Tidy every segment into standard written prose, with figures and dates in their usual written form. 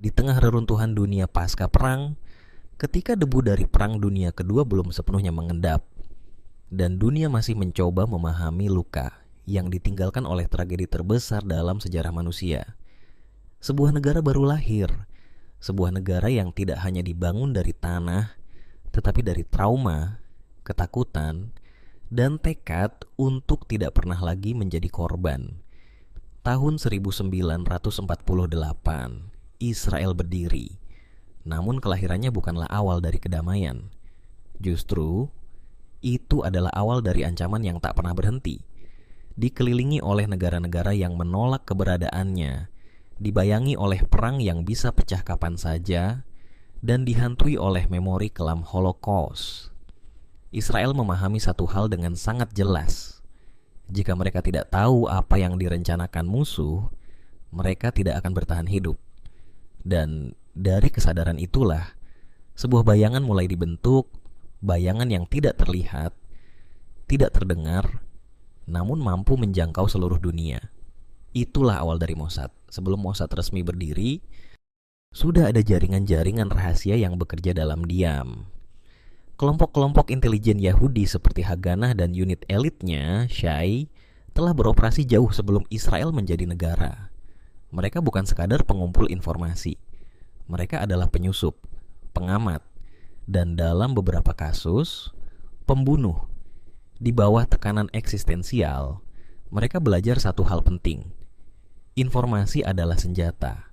Di tengah reruntuhan dunia pasca perang, ketika debu dari Perang Dunia Kedua belum sepenuhnya mengendap, dan dunia masih mencoba memahami luka yang ditinggalkan oleh tragedi terbesar dalam sejarah manusia, sebuah negara baru lahir. Sebuah negara yang tidak hanya dibangun dari tanah, tetapi dari trauma, ketakutan, dan tekad untuk tidak pernah lagi menjadi korban. Tahun 1948, Israel berdiri. Namun kelahirannya bukanlah awal dari kedamaian. Justru, itu adalah awal dari ancaman yang tak pernah berhenti. Dikelilingi oleh negara-negara yang menolak keberadaannya, dibayangi oleh perang yang bisa pecah kapan saja, dan dihantui oleh memori kelam Holocaust. Israel memahami satu hal dengan sangat jelas. Jika mereka tidak tahu apa yang direncanakan musuh, mereka tidak akan bertahan hidup. Dan dari kesadaran itulah, sebuah bayangan mulai dibentuk, bayangan yang tidak terlihat, tidak terdengar, namun mampu menjangkau seluruh dunia. Itulah awal dari Mossad. Sebelum Mossad resmi berdiri, sudah ada jaringan-jaringan rahasia yang bekerja dalam diam. Kelompok-kelompok intelijen Yahudi seperti Haganah dan unit elitnya, Shai, telah beroperasi jauh sebelum Israel menjadi negara. Mereka bukan sekadar pengumpul informasi. Mereka adalah penyusup, pengamat, dan dalam beberapa kasus, pembunuh. Di bawah tekanan eksistensial, mereka belajar satu hal penting. Informasi adalah senjata,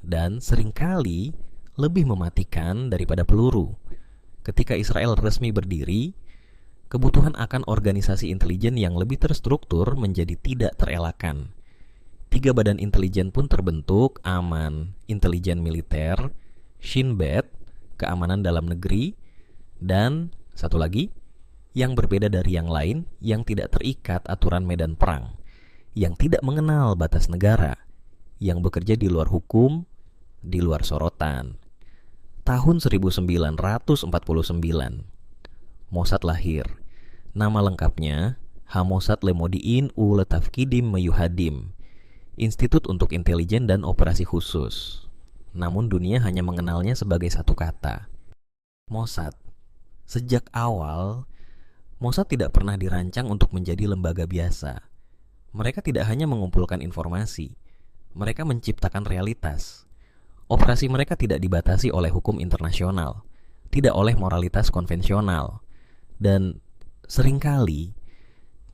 dan seringkali lebih mematikan daripada peluru. Ketika Israel resmi berdiri, kebutuhan akan organisasi intelijen yang lebih terstruktur menjadi tidak terelakkan. 3 badan intelijen pun terbentuk: Aman, intelijen militer; Shin Bet, keamanan dalam negeri; dan satu lagi, yang berbeda dari yang lain, yang tidak terikat aturan medan perang, yang tidak mengenal batas negara, yang bekerja di luar hukum, di luar sorotan. Tahun 1949, Mossad lahir. Nama lengkapnya Hamossad Lemodiin u Letafkidim Meyuhadim, Institut untuk Intelijen dan Operasi Khusus. Namun dunia hanya mengenalnya sebagai satu kata, Mossad. Sejak awal, Mossad tidak pernah dirancang untuk menjadi lembaga biasa. Mereka tidak hanya mengumpulkan informasi, mereka menciptakan realitas. Operasi mereka tidak dibatasi oleh hukum internasional, tidak oleh moralitas konvensional, dan seringkali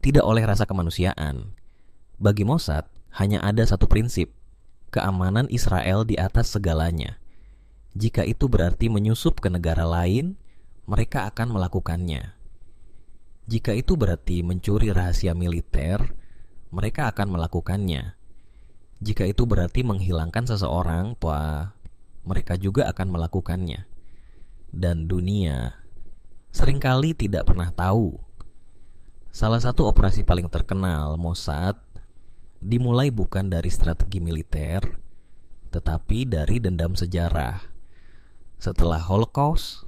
tidak oleh rasa kemanusiaan. Bagi Mossad, hanya ada satu prinsip: keamanan Israel di atas segalanya. Jika itu berarti menyusup ke negara lain, mereka akan melakukannya. Jika itu berarti mencuri rahasia militer, mereka akan melakukannya. Jika itu berarti menghilangkan seseorang, mereka juga akan melakukannya. Dan dunia seringkali tidak pernah tahu. Salah satu operasi paling terkenal Mossad dimulai bukan dari strategi militer, tetapi dari dendam sejarah. Setelah Holocaust,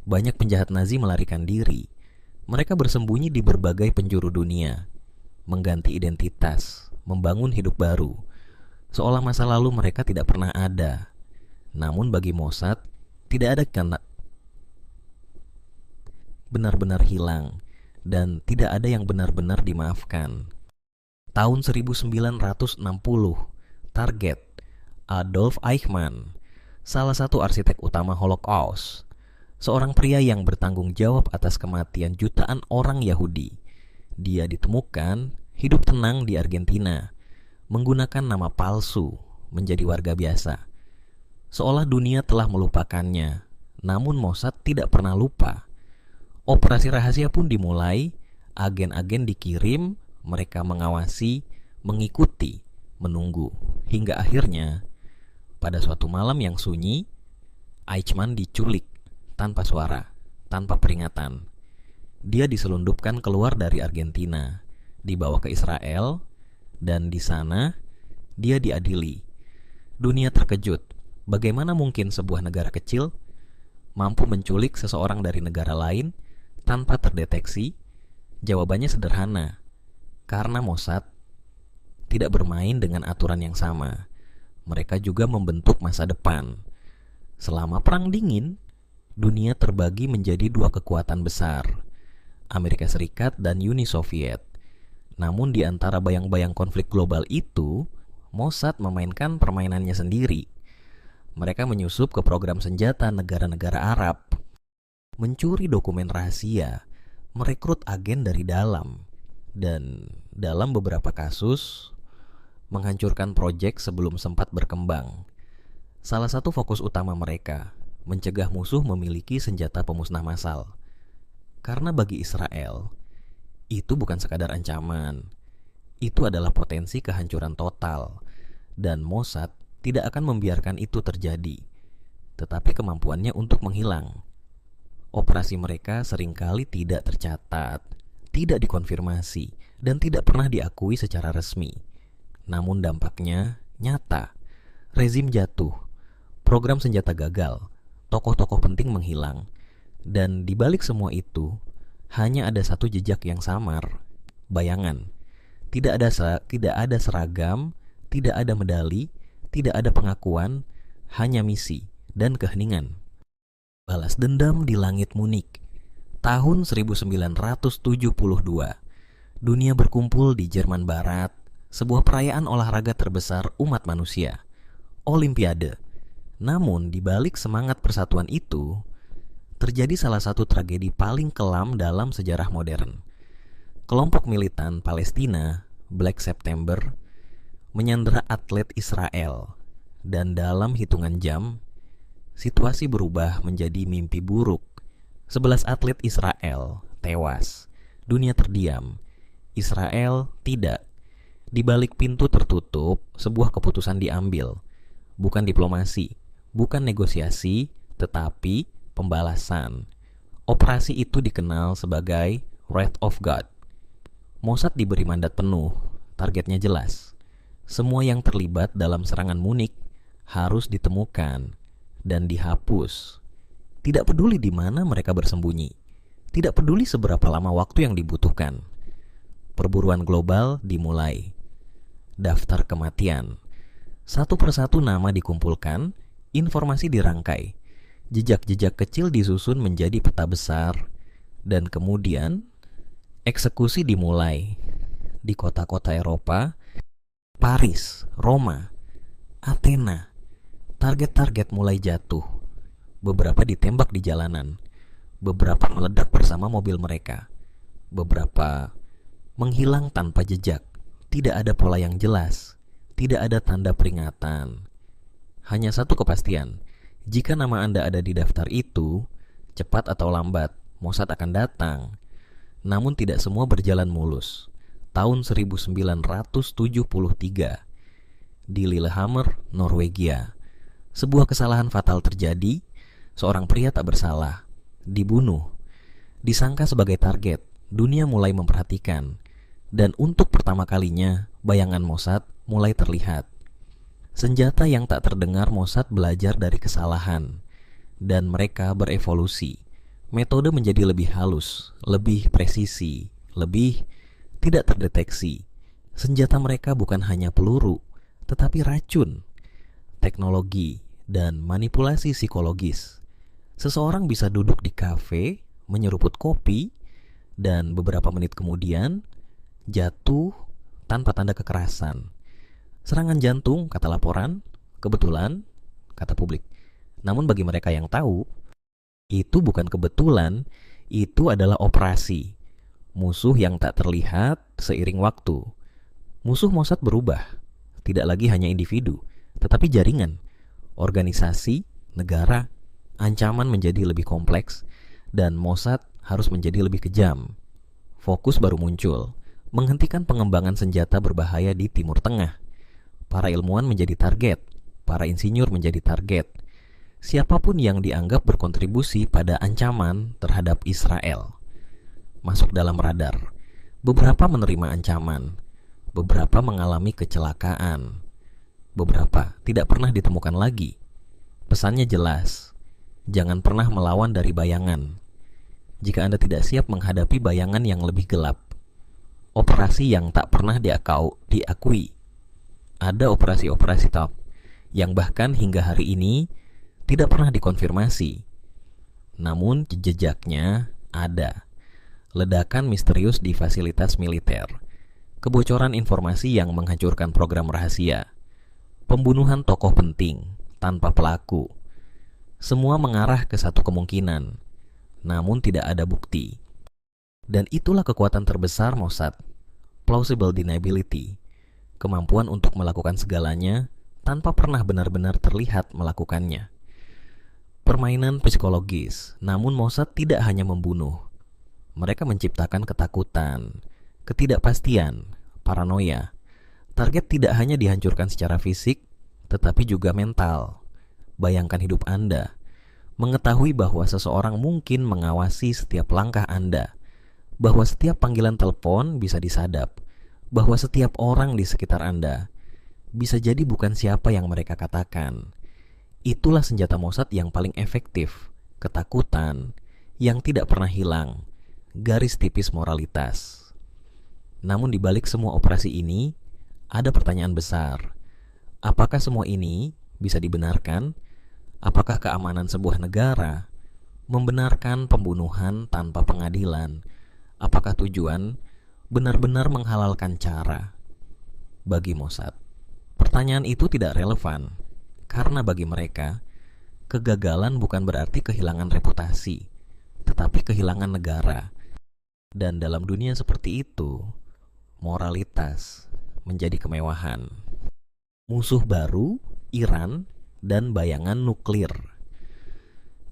banyak penjahat Nazi melarikan diri. Mereka bersembunyi di berbagai penjuru dunia, mengganti identitas, membangun hidup baru, seolah masa lalu mereka tidak pernah ada. Namun bagi Mossad, tidak ada kata benar-benar hilang, dan tidak ada yang benar-benar dimaafkan. Tahun 1960, target Adolf Eichmann, salah satu arsitek utama Holocaust, seorang pria yang bertanggung jawab atas kematian jutaan orang Yahudi. Dia ditemukan hidup tenang di Argentina, menggunakan nama palsu, menjadi warga biasa, seolah dunia telah melupakannya. Namun Mossad tidak pernah lupa. Operasi rahasia pun dimulai, agen-agen dikirim, mereka mengawasi, mengikuti, menunggu, hingga akhirnya pada suatu malam yang sunyi, Eichmann diculik tanpa suara, tanpa peringatan. Dia diselundupkan keluar dari Argentina, dibawa ke Israel, dan di sana dia diadili. Dunia terkejut. Bagaimana mungkin sebuah negara kecil mampu menculik seseorang dari negara lain tanpa terdeteksi? Jawabannya sederhana. Karena Mossad tidak bermain dengan aturan yang sama. Mereka juga membentuk masa depan. Selama Perang Dingin, dunia terbagi menjadi dua kekuatan besar, Amerika Serikat dan Uni Soviet. Namun di antara bayang-bayang konflik global itu, Mossad memainkan permainannya sendiri. Mereka menyusup ke program senjata negara-negara Arab, mencuri dokumen rahasia, merekrut agen dari dalam, dan dalam beberapa kasus menghancurkan proyek sebelum sempat berkembang. Salah satu fokus utama mereka mencegah musuh memiliki senjata pemusnah massal. Karena bagi Israel, itu bukan sekadar ancaman. Itu adalah potensi kehancuran total. Dan Mossad tidak akan membiarkan itu terjadi. Tetapi kemampuannya untuk menghilang. Operasi mereka seringkali tidak tercatat, tidak dikonfirmasi, dan tidak pernah diakui secara resmi. Namun dampaknya nyata. Rezim jatuh, program senjata gagal, tokoh-tokoh penting menghilang, dan di balik semua itu hanya ada satu jejak yang samar, bayangan. Tidak ada seragam, tidak ada medali, tidak ada pengakuan, hanya misi dan keheningan. Balas dendam di langit Munich. Tahun 1972, dunia berkumpul di Jerman Barat, sebuah perayaan olahraga terbesar umat manusia, Olimpiade. Namun di balik semangat persatuan itu, terjadi salah satu tragedi paling kelam dalam sejarah modern. Kelompok militan Palestina, Black September, menyandera atlet Israel, dan dalam hitungan jam, situasi berubah menjadi mimpi buruk. 11 atlet Israel tewas, dunia terdiam, Israel tidak. Di balik pintu tertutup, sebuah keputusan diambil. Bukan diplomasi, bukan negosiasi, tetapi pembalasan. Operasi itu dikenal sebagai Wrath of God. Mossad diberi mandat penuh, targetnya jelas. Semua yang terlibat dalam serangan Munich harus ditemukan dan dihapus. Tidak peduli di mana mereka bersembunyi, tidak peduli seberapa lama waktu yang dibutuhkan. Perburuan global dimulai. Daftar kematian. Satu persatu nama dikumpulkan, informasi dirangkai, jejak-jejak kecil disusun menjadi peta besar, dan kemudian eksekusi dimulai di kota-kota Eropa, Paris, Roma, Athena. Target-target mulai jatuh. Beberapa ditembak di jalanan, beberapa meledak bersama mobil mereka, beberapa menghilang tanpa jejak. Tidak ada pola yang jelas, tidak ada tanda peringatan. Hanya satu kepastian, jika nama Anda ada di daftar itu, cepat atau lambat, Mossad akan datang. Namun tidak semua berjalan mulus. Tahun 1973, di Lillehammer, Norwegia, sebuah kesalahan fatal terjadi. Seorang pria tak bersalah dibunuh, disangka sebagai target. Dunia mulai memperhatikan, dan untuk pertama kalinya bayangan Mossad mulai terlihat. Senjata yang tak terdengar. Mossad belajar dari kesalahan, dan mereka berevolusi. Metode menjadi lebih halus, lebih presisi, lebih tidak terdeteksi. Senjata mereka bukan hanya peluru, tetapi racun, teknologi, dan manipulasi psikologis. Seseorang bisa duduk di kafe, menyeruput kopi, dan beberapa menit kemudian jatuh tanpa tanda kekerasan. Serangan jantung, kata laporan, kebetulan, kata publik. Namun bagi mereka yang tahu, itu bukan kebetulan, itu adalah operasi. Musuh yang tak terlihat seiring waktu. Musuh Mossad berubah, tidak lagi hanya individu, tetapi jaringan, organisasi, negara. Ancaman menjadi lebih kompleks, dan Mossad harus menjadi lebih kejam. Fokus baru muncul, menghentikan pengembangan senjata berbahaya di Timur Tengah. Para ilmuwan menjadi target, para insinyur menjadi target. Siapapun yang dianggap berkontribusi pada ancaman terhadap Israel masuk dalam radar. Beberapa menerima ancaman, beberapa mengalami kecelakaan, beberapa tidak pernah ditemukan lagi. Pesannya jelas, jangan pernah melawan dari bayangan. Jika Anda tidak siap menghadapi bayangan yang lebih gelap, operasi yang tak pernah diakui. Ada operasi-operasi top yang bahkan hingga hari ini tidak pernah dikonfirmasi. Namun jejaknya ada. Ledakan misterius di fasilitas militer, kebocoran informasi yang menghancurkan program rahasia, pembunuhan tokoh penting tanpa pelaku. Semua mengarah ke satu kemungkinan, namun tidak ada bukti. Dan itulah kekuatan terbesar Mossad, plausible deniability, kemampuan untuk melakukan segalanya tanpa pernah benar-benar terlihat melakukannya. Permainan psikologis, namun Mossad tidak hanya membunuh. Mereka menciptakan ketakutan, ketidakpastian, paranoia. Target tidak hanya dihancurkan secara fisik, tetapi juga mental. Bayangkan hidup Anda, mengetahui bahwa seseorang mungkin mengawasi setiap langkah Anda, bahwa setiap panggilan telepon bisa disadap, bahwa setiap orang di sekitar Anda bisa jadi bukan siapa yang mereka katakan. Itulah senjata Mossad yang paling efektif, ketakutan yang tidak pernah hilang, garis tipis moralitas. Namun di balik semua operasi ini, ada pertanyaan besar. Apakah semua ini bisa dibenarkan? Apakah keamanan sebuah negara membenarkan pembunuhan tanpa pengadilan? Apakah tujuan benar-benar menghalalkan cara? Bagi Mossad, pertanyaan itu tidak relevan. Karena bagi mereka, kegagalan bukan berarti kehilangan reputasi, tetapi kehilangan negara. Dan dalam dunia seperti itu, moralitas menjadi kemewahan. Musuh baru, Iran, dan bayangan nuklir.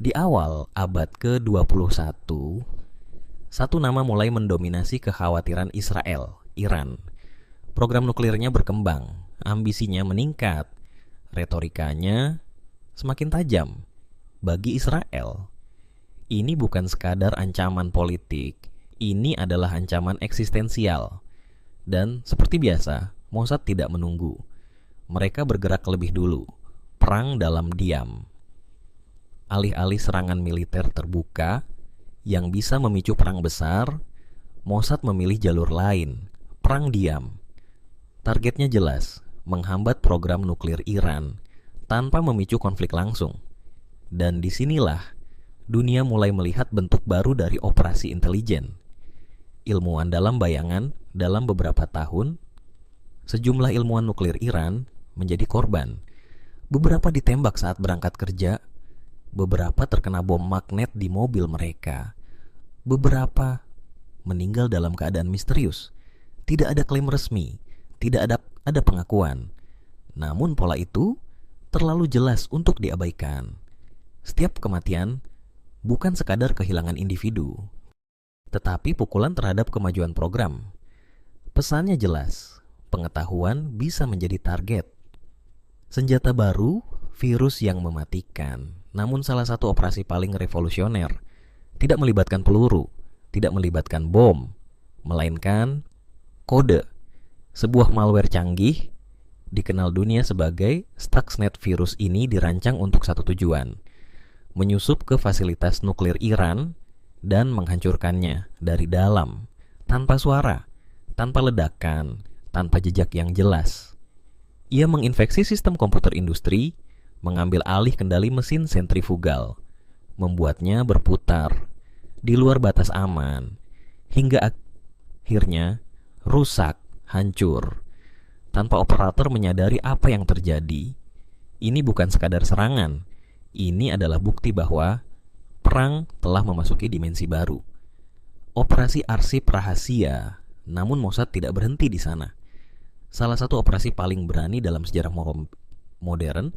Di awal abad ke-21, satu nama mulai mendominasi kekhawatiran Israel, Iran. Program nuklirnya berkembang, ambisinya meningkat, retorikanya semakin tajam. Bagi Israel, ini bukan sekadar ancaman politik, ini adalah ancaman eksistensial. Dan seperti biasa, Mossad tidak menunggu. Mereka bergerak lebih dulu, perang dalam diam. Alih-alih serangan militer terbuka yang bisa memicu perang besar, Mossad memilih jalur lain, perang diam. Targetnya jelas, menghambat program nuklir Iran tanpa memicu konflik langsung. Dan disinilah dunia mulai melihat bentuk baru dari operasi intelijen. Ilmuwan dalam bayangan, dalam beberapa tahun, sejumlah ilmuwan nuklir Iran menjadi korban. Beberapa ditembak saat berangkat kerja, beberapa terkena bom magnet di mobil mereka, beberapa meninggal dalam keadaan misterius. Tidak ada klaim resmi, tidak ada pengakuan. Namun pola itu terlalu jelas untuk diabaikan. Setiap kematian bukan sekadar kehilangan individu, tetapi pukulan terhadap kemajuan program. Pesannya jelas, pengetahuan bisa menjadi target. Senjata baru, virus yang mematikan. Namun salah satu operasi paling revolusioner tidak melibatkan peluru, tidak melibatkan bom, melainkan kode. Sebuah malware canggih dikenal dunia sebagai Stuxnet virus ini dirancang untuk satu tujuan, menyusup ke fasilitas nuklir Iran dan menghancurkannya dari dalam, tanpa suara, tanpa ledakan, tanpa jejak yang jelas. Ia menginfeksi sistem komputer industri, mengambil alih kendali mesin sentrifugal, membuatnya berputar di luar batas aman, hingga akhirnya rusak, hancur. Tanpa operator menyadari apa yang terjadi, ini bukan sekadar serangan. Ini adalah bukti bahwa perang telah memasuki dimensi baru. Operasi arsip rahasia, namun Mossad tidak berhenti di sana. Salah satu operasi paling berani dalam sejarah modern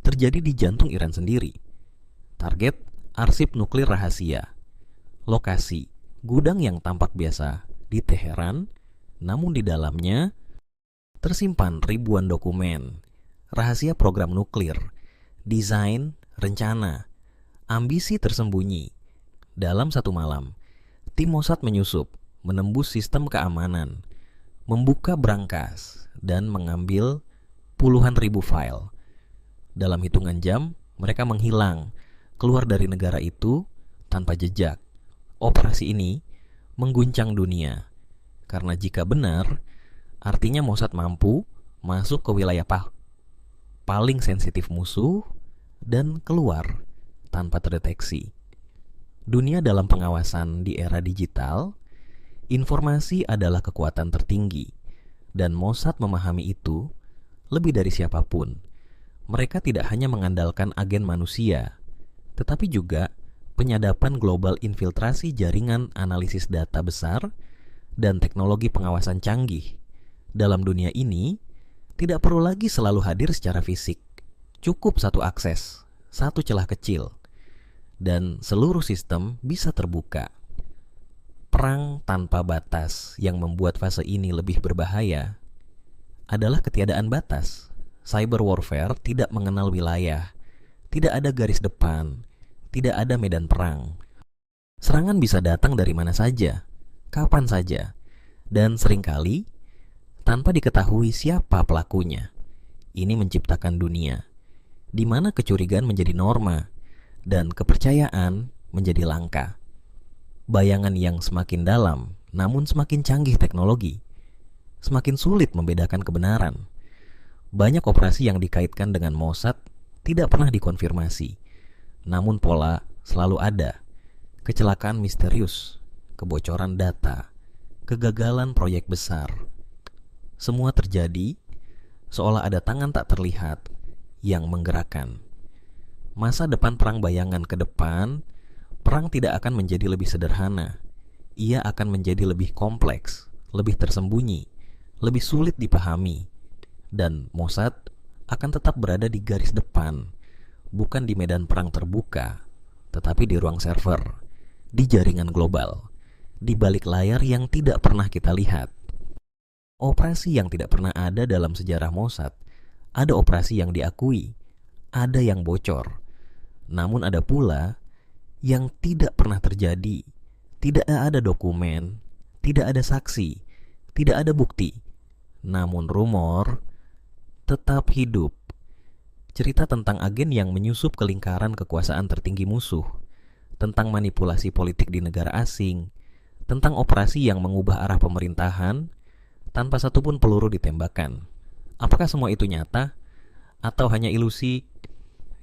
terjadi di jantung Iran sendiri. Target, arsip nuklir rahasia. Lokasi, gudang yang tampak biasa di Teheran, namun di dalamnya tersimpan ribuan dokumen, rahasia program nuklir, desain, rencana, ambisi tersembunyi. Dalam satu malam, tim Mossad menyusup, menembus sistem keamanan, membuka brankas, dan mengambil puluhan ribu file. Dalam hitungan jam, mereka menghilang, keluar dari negara itu tanpa jejak. Operasi ini mengguncang dunia, karena jika benar, artinya Mossad mampu masuk ke wilayah paling sensitif musuh dan keluar tanpa terdeteksi. Dunia dalam pengawasan di era digital, informasi adalah kekuatan tertinggi, dan Mossad memahami itu lebih dari siapapun. Mereka tidak hanya mengandalkan agen manusia, tetapi juga penyadapan global infiltrasi jaringan analisis data besar dan teknologi pengawasan canggih. Dalam dunia ini, tidak perlu lagi selalu hadir secara fisik. Cukup satu akses, satu celah kecil, dan seluruh sistem bisa terbuka. Perang tanpa batas yang membuat fase ini lebih berbahaya adalah ketiadaan batas. Cyber warfare tidak mengenal wilayah, tidak ada garis depan, tidak ada medan perang. Serangan bisa datang dari mana saja, kapan saja, dan seringkali tanpa diketahui siapa pelakunya. Ini menciptakan dunia di mana kecurigaan menjadi norma dan kepercayaan menjadi langka. Bayangan yang semakin dalam, namun semakin canggih teknologi, semakin sulit membedakan kebenaran. Banyak operasi yang dikaitkan dengan Mossad tidak pernah dikonfirmasi, namun pola selalu ada. Kecelakaan misterius, kebocoran data, kegagalan proyek besar. Semua terjadi seolah ada tangan tak terlihat yang menggerakkan. Masa depan perang bayangan ke depan, perang tidak akan menjadi lebih sederhana. Ia akan menjadi lebih kompleks, lebih tersembunyi, lebih sulit dipahami. Dan Mossad akan tetap berada di garis depan, bukan di medan perang terbuka, tetapi di ruang server, di jaringan global, di balik layar yang tidak pernah kita lihat. Operasi yang tidak pernah ada dalam sejarah Mossad, ada operasi yang diakui, ada yang bocor, namun ada pula yang tidak pernah terjadi. Tidak ada dokumen, tidak ada saksi, tidak ada bukti, namun rumor tetap hidup. Cerita tentang agen yang menyusup ke lingkaran kekuasaan tertinggi musuh, tentang manipulasi politik di negara asing, tentang operasi yang mengubah arah pemerintahan tanpa satupun peluru ditembakkan. Apakah semua itu nyata atau hanya ilusi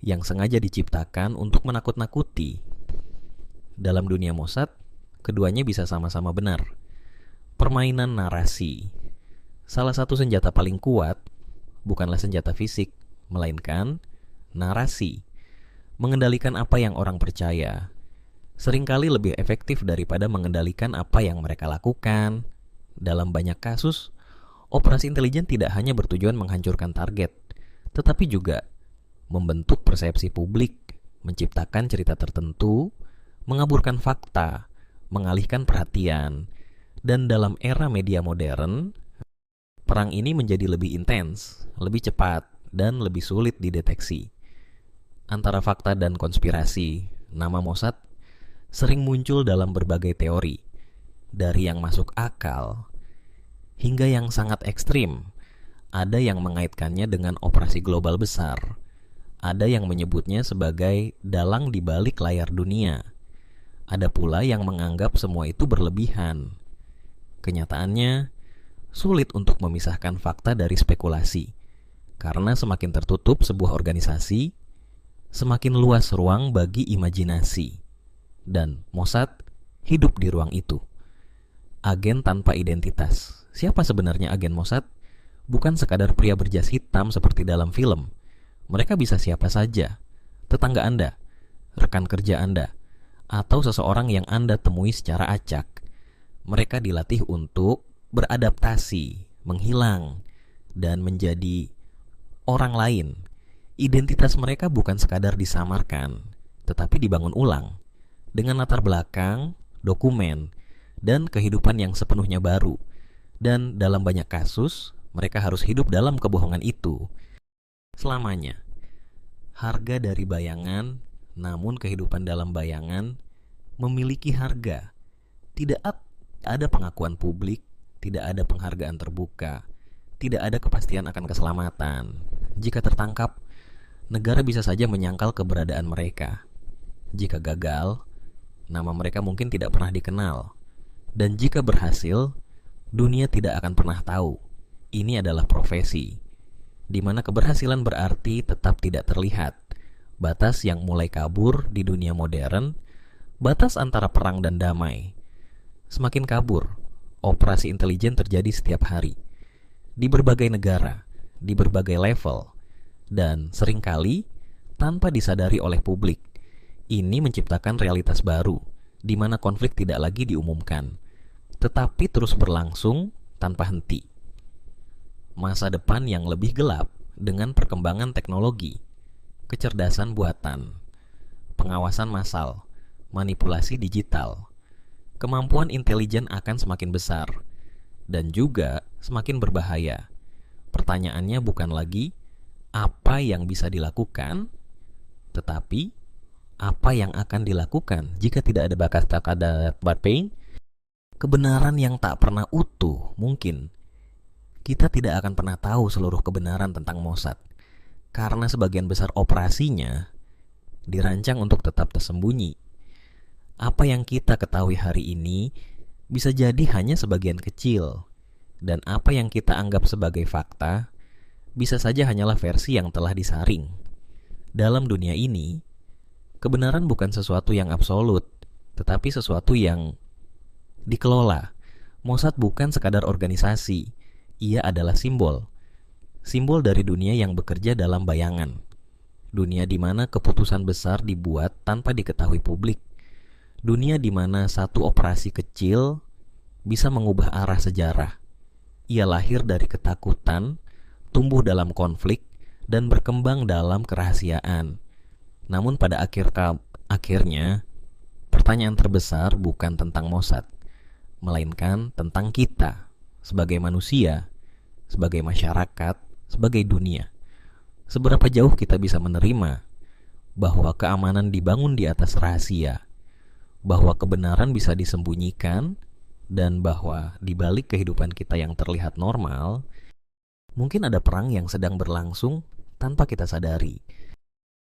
yang sengaja diciptakan untuk menakut-nakuti? Dalam dunia Mossad, keduanya bisa sama-sama benar. Permainan narasi. Salah satu senjata paling kuat bukanlah senjata fisik, melainkan narasi. Mengendalikan apa yang orang percaya seringkali lebih efektif daripada mengendalikan apa yang mereka lakukan. Dalam banyak kasus, operasi intelijen tidak hanya bertujuan menghancurkan target, tetapi juga membentuk persepsi publik, menciptakan cerita tertentu, mengaburkan fakta, mengalihkan perhatian. Dan dalam era media modern, perang ini menjadi lebih intens, lebih cepat, dan lebih sulit dideteksi. Antara fakta dan konspirasi, nama Mossad sering muncul dalam berbagai teori, dari yang masuk akal hingga yang sangat ekstrim. Ada yang mengaitkannya dengan operasi global besar, ada yang menyebutnya sebagai dalang di balik layar dunia, ada pula yang menganggap semua itu berlebihan. Kenyataannya, sulit untuk memisahkan fakta dari spekulasi, karena semakin tertutup sebuah organisasi, semakin luas ruang bagi imajinasi. Dan Mossad hidup di ruang itu. Agen tanpa identitas. Siapa sebenarnya agen Mossad? Bukan sekadar pria berjas hitam seperti dalam film. Mereka bisa siapa saja. Tetangga Anda, rekan kerja Anda, atau seseorang yang Anda temui secara acak. Mereka dilatih untuk beradaptasi, menghilang, dan menjadi orang lain. Identitas mereka bukan sekadar disamarkan, tetapi dibangun ulang dengan latar belakang, dokumen, dan kehidupan yang sepenuhnya baru. Dan dalam banyak kasus, mereka harus hidup dalam kebohongan itu selamanya. Harga dari bayangan, namun kehidupan dalam bayangan memiliki harga. Tidak ada pengakuan publik, tidak ada penghargaan terbuka, tidak ada kepastian akan keselamatan. Jika tertangkap, negara bisa saja menyangkal keberadaan mereka. Jika gagal, nama mereka mungkin tidak pernah dikenal. Dan jika berhasil, dunia tidak akan pernah tahu. Ini adalah profesi. di mana keberhasilan berarti tetap tidak terlihat. Batas yang mulai kabur di dunia modern, batas antara perang dan damai. Semakin kabur, operasi intelijen terjadi setiap hari. Di berbagai negara, di berbagai level, dan seringkali tanpa disadari oleh publik. Ini menciptakan realitas baru, di mana konflik tidak lagi diumumkan, tetapi terus berlangsung tanpa henti. Masa depan yang lebih gelap dengan perkembangan teknologi, kecerdasan buatan, pengawasan massal, manipulasi digital. Kemampuan intelijen akan semakin besar dan juga semakin berbahaya. Pertanyaannya bukan lagi apa yang bisa dilakukan, tetapi apa yang akan dilakukan jika tidak ada kata-kata pain. Kebenaran yang tak pernah utuh. Mungkin kita tidak akan pernah tahu seluruh kebenaran tentang Mossad, karena sebagian besar operasinya dirancang untuk tetap tersembunyi. Apa yang kita ketahui hari ini bisa jadi hanya sebagian kecil, dan apa yang kita anggap sebagai fakta bisa saja hanyalah versi yang telah disaring. Dalam dunia ini, kebenaran bukan sesuatu yang absolut, tetapi sesuatu yang dikelola. Mossad bukan sekadar organisasi, ia adalah simbol. Simbol dari dunia yang bekerja dalam bayangan. Dunia di mana keputusan besar dibuat tanpa diketahui publik. Dunia di mana satu operasi kecil bisa mengubah arah sejarah. Ia lahir dari ketakutan, tumbuh dalam konflik, dan berkembang dalam kerahasiaan. Namun pada akhirnya, pertanyaan terbesar bukan tentang Mossad, melainkan tentang kita sebagai manusia, sebagai masyarakat, sebagai dunia. Seberapa jauh kita bisa menerima bahwa keamanan dibangun di atas rahasia, bahwa kebenaran bisa disembunyikan, dan bahwa di balik kehidupan kita yang terlihat normal, mungkin ada perang yang sedang berlangsung tanpa kita sadari.